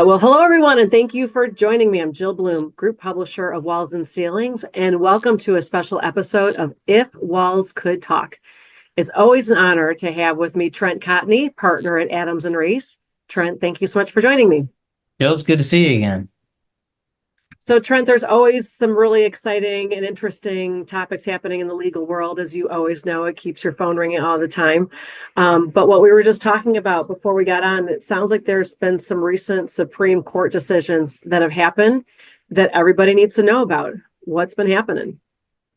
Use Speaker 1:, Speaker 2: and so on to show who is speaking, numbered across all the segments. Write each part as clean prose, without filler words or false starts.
Speaker 1: Well, hello everyone, and thank you for joining me. I'm Jill Bloom, group publisher of Walls and Ceilings, and welcome to a special episode of If Walls Could Talk. It's always an honor to have with me Trent Cotney, partner at Adams and Reese. Trent, thank you so much for joining me.
Speaker 2: Jill, it's good to see you again.
Speaker 1: So, Trent, there's always some really exciting and interesting topics happening in the legal world. As you always know, it keeps your phone ringing all the time. But what we were just talking about before we got on, it sounds like there's been some recent Supreme Court decisions that have happened that everybody needs to know about. What's been happening?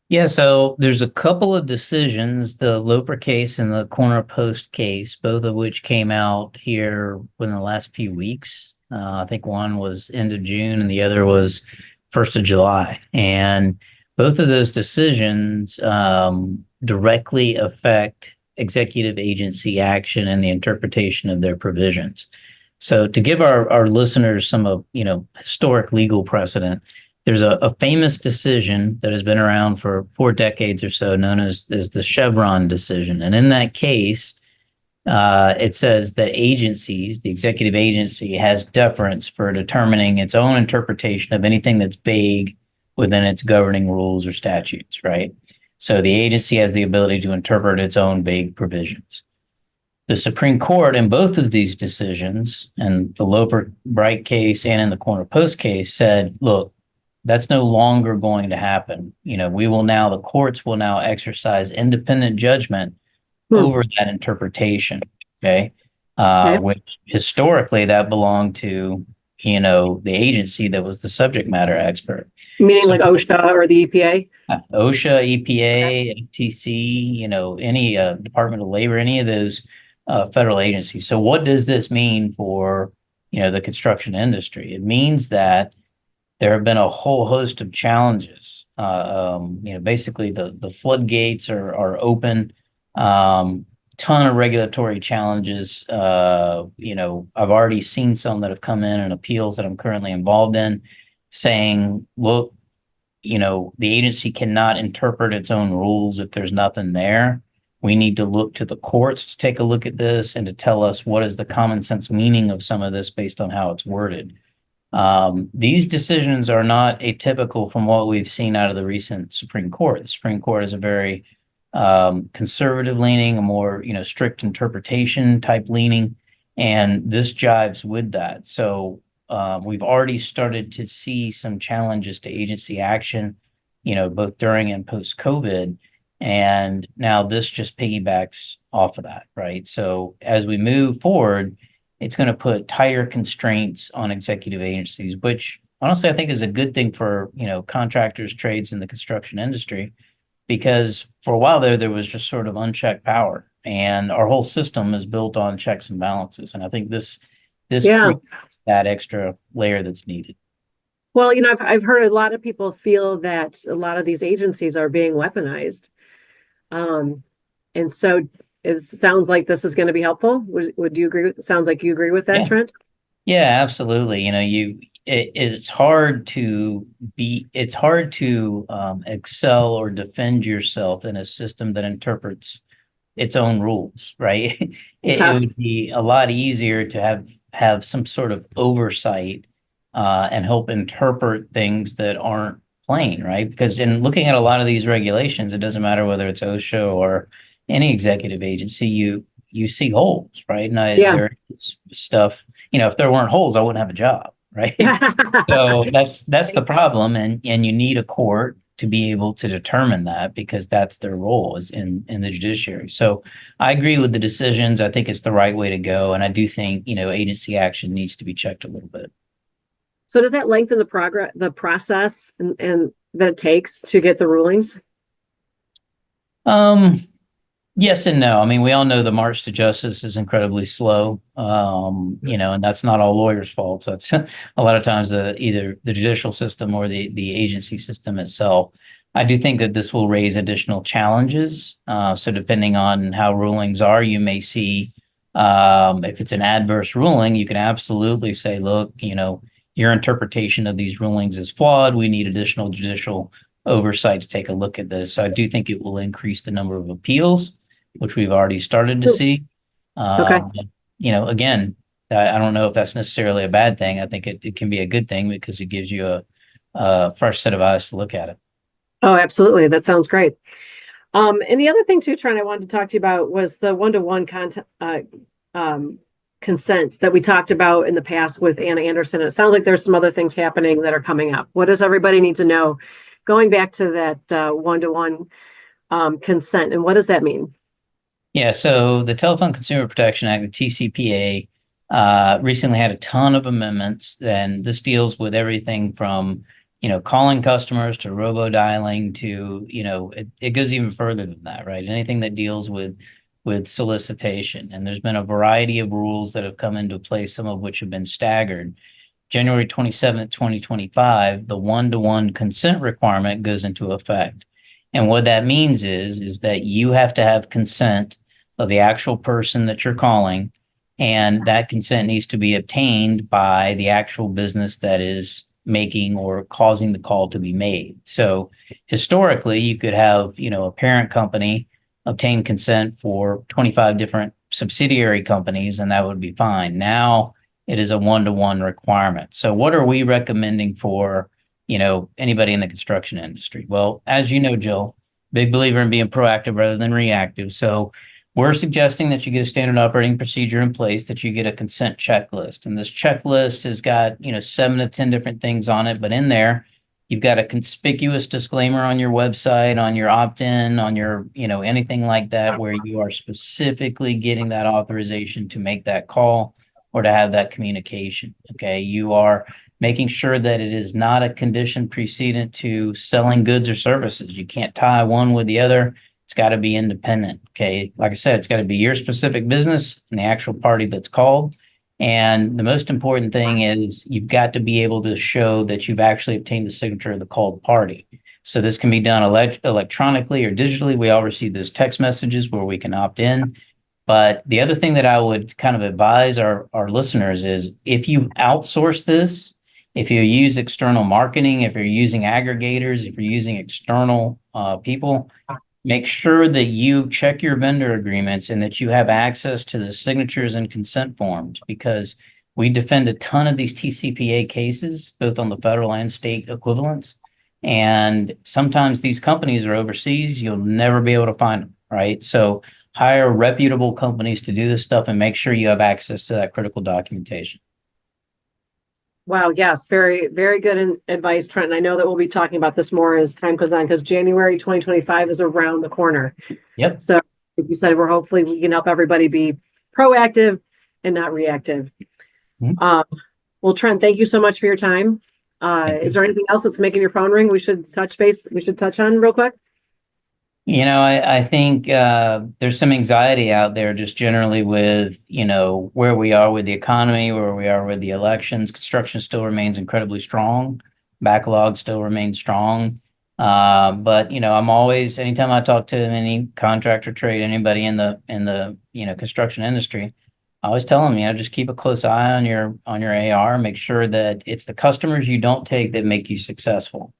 Speaker 2: Yeah, so there's a couple of decisions, the Loper case and the Corner Post case, both of which came out here within the last few weeks. I think one was end of June and the other was 1st of July. And both of those decisions directly affect executive agency action and the interpretation of their provisions. So to give our listeners some of, historic legal precedent, there's a famous decision that has been around for 4 decades or so, known as the Chevron decision. And in that case, it says that agencies, the executive agency, has deference for determining its own interpretation of anything that's vague within its governing rules or statutes, right? So the agency has the ability to interpret its own vague provisions. The Supreme Court in both of these decisions, and the Loper Bright case and in the Corner Post case, said, look, that's no longer going to happen. The courts will now exercise independent judgment over that interpretation. Okay. Which historically that belonged to, the agency that was the subject matter expert.
Speaker 1: Meaning like OSHA or the EPA?
Speaker 2: OSHA, EPA, FTC, any Department of Labor, any of those federal agencies. So what does this mean for, the construction industry? It means that there have been a whole host of challenges. Basically the floodgates are open. Ton of regulatory challenges. I've already seen some that have come in and appeals that I'm currently involved in, saying, look, the agency cannot interpret its own rules if there's nothing there. We need to look to the courts to take a look at this and to tell us what is the common sense meaning of some of this based on how it's worded. These decisions are not atypical from what we've seen out of the recent Supreme Court. The Supreme Court is a very conservative leaning, a more strict interpretation type leaning, and this jives with that. So we've already started to see some challenges to agency action, both during and post COVID, and now this just piggybacks off of that, right? So as we move forward, it's going to put tighter constraints on executive agencies, which honestly I think is a good thing for contractors, trades, in the construction industry, because for a while there was just sort of unchecked power, and our whole system is built on checks and balances. And I think this creates that extra layer that's needed.
Speaker 1: Well, I've heard a lot of people feel that a lot of these agencies are being weaponized, and so it sounds like this is going to be helpful. Would you agree? Sounds like you agree with that,
Speaker 2: Yeah.
Speaker 1: Trent?
Speaker 2: Yeah, absolutely. It's hard to excel or defend yourself in a system that interprets its own rules, right? It would be a lot easier to have some sort of oversight and help interpret things that aren't plain, right? Because in looking at a lot of these regulations, it doesn't matter whether it's OSHA or any executive agency, you see holes, right? And there is stuff, if there weren't holes, I wouldn't have a job, right? So that's the problem. And you need a court to be able to determine that, because that's their role, is in the judiciary. So I agree with the decisions. I think it's the right way to go. And I do think, agency action needs to be checked a little bit.
Speaker 1: So does that lengthen the process and that it takes to get the rulings?
Speaker 2: Yes and no. I mean, we all know the march to justice is incredibly slow, and that's not all lawyers' faults. That's a lot of times either the judicial system or the agency system itself. I do think that this will raise additional challenges. So depending on how rulings are, you may see, if it's an adverse ruling, you can absolutely say, look, your interpretation of these rulings is flawed. We need additional judicial oversight to take a look at this. So I do think it will increase the number of appeals, which we've already started to see.
Speaker 1: Okay.
Speaker 2: Again, I don't know if that's necessarily a bad thing. I think it can be a good thing because it gives you a fresh set of eyes to look at it.
Speaker 1: Oh, absolutely. That sounds great. And the other thing too, Trent, I wanted to talk to you about was the one-to-one content, consents that we talked about in the past with Anna Anderson. It sounds like there's some other things happening that are coming up. What does everybody need to know? Going back to that one-to-one consent, and what does that mean?
Speaker 2: Yeah, so the Telephone Consumer Protection Act, the TCPA, recently had a ton of amendments, and this deals with everything from, calling customers to robo-dialing to, it goes even further than that, right? Anything that deals with solicitation. And there's been a variety of rules that have come into place, some of which have been staggered. January 27th, 2025, the one-to-one consent requirement goes into effect. And what that means is that you have to have consent of the actual person that you're calling, and that consent needs to be obtained by the actual business that is making or causing the call to be made. So historically, you could have, a parent company obtain consent for 25 different subsidiary companies, and that would be fine. Now it is a one-to-one requirement. So what are we recommending for, anybody in the construction industry? Well, as you know, Jill, big believer in being proactive rather than reactive. So we're suggesting that you get a standard operating procedure in place, that you get a consent checklist. And this checklist has got, 7 to 10 different things on it, but in there, you've got a conspicuous disclaimer on your website, on your opt-in, on your, anything like that, where you are specifically getting that authorization to make that call or to have that communication. Okay. You are making sure that it is not a condition precedent to selling goods or services. You can't tie one with the other. It's got to be independent. Okay. Like I said, it's got to be your specific business and the actual party that's called. And the most important thing is you've got to be able to show that you've actually obtained the signature of the called party. So this can be done electronically or digitally. We all receive those text messages where we can opt in. But the other thing that I would kind of advise our listeners is if you outsource this, if you use external marketing, if you're using aggregators, if you're using external people, make sure that you check your vendor agreements and that you have access to the signatures and consent forms, because we defend a ton of these TCPA cases, both on the federal and state equivalents. And sometimes these companies are overseas. You'll never be able to find them, right? So hire reputable companies to do this stuff and make sure you have access to that critical documentation.
Speaker 1: Wow, yes, very, very good advice, Trent. And I know that we'll be talking about this more as time goes on because January 2025 is around the corner.
Speaker 2: Yep.
Speaker 1: So, like you said, hopefully we can help everybody be proactive and not reactive.
Speaker 2: Mhm.
Speaker 1: Well, Trent, thank you so much for your time. Is there anything else that's making your phone ring we should touch on real quick?
Speaker 2: I think there's some anxiety out there just generally with, where we are with the economy, where we are with the elections. Construction still remains incredibly strong. Backlog still remains strong. But, I'm always, anytime I talk to any contractor trade, anybody in the, construction industry, I always tell them, just keep a close eye on your AR, make sure that it's the customers you don't take that make you successful.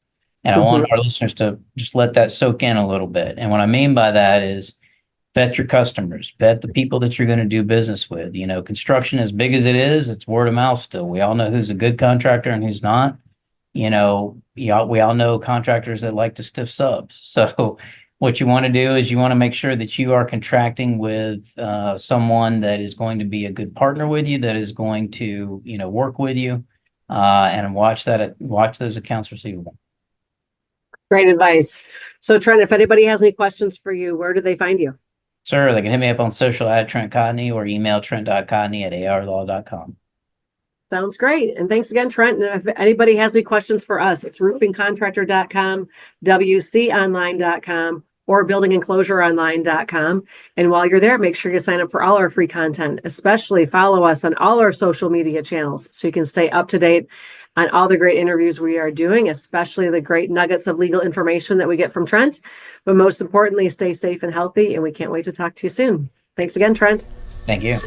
Speaker 2: And I want our listeners to just let that soak in a little bit. And what I mean by that is vet your customers, vet the people that you're going to do business with. Construction, as big as it is, it's word of mouth still. We all know who's a good contractor and who's not. We all know contractors that like to stiff subs. So what you want to do is you want to make sure that you are contracting with someone that is going to be a good partner with you, that is going to, work with you, and watch those accounts receivable.
Speaker 1: Great advice. So, Trent, if anybody has any questions for you, where do they find you?
Speaker 2: Sure, they can hit me up on social at Trent Cotney or email trent.cotney@arlaw.com.
Speaker 1: Sounds great. And thanks again, Trent. And if anybody has any questions for us, it's roofingcontractor.com, wconline.com, or buildingenclosureonline.com. And while you're there, make sure you sign up for all our free content, especially follow us on all our social media channels so you can stay up to date on all the great interviews we are doing, especially the great nuggets of legal information that we get from Trent. But most importantly, stay safe and healthy. And we can't wait to talk to you soon. Thanks again, Trent.
Speaker 2: Thank you.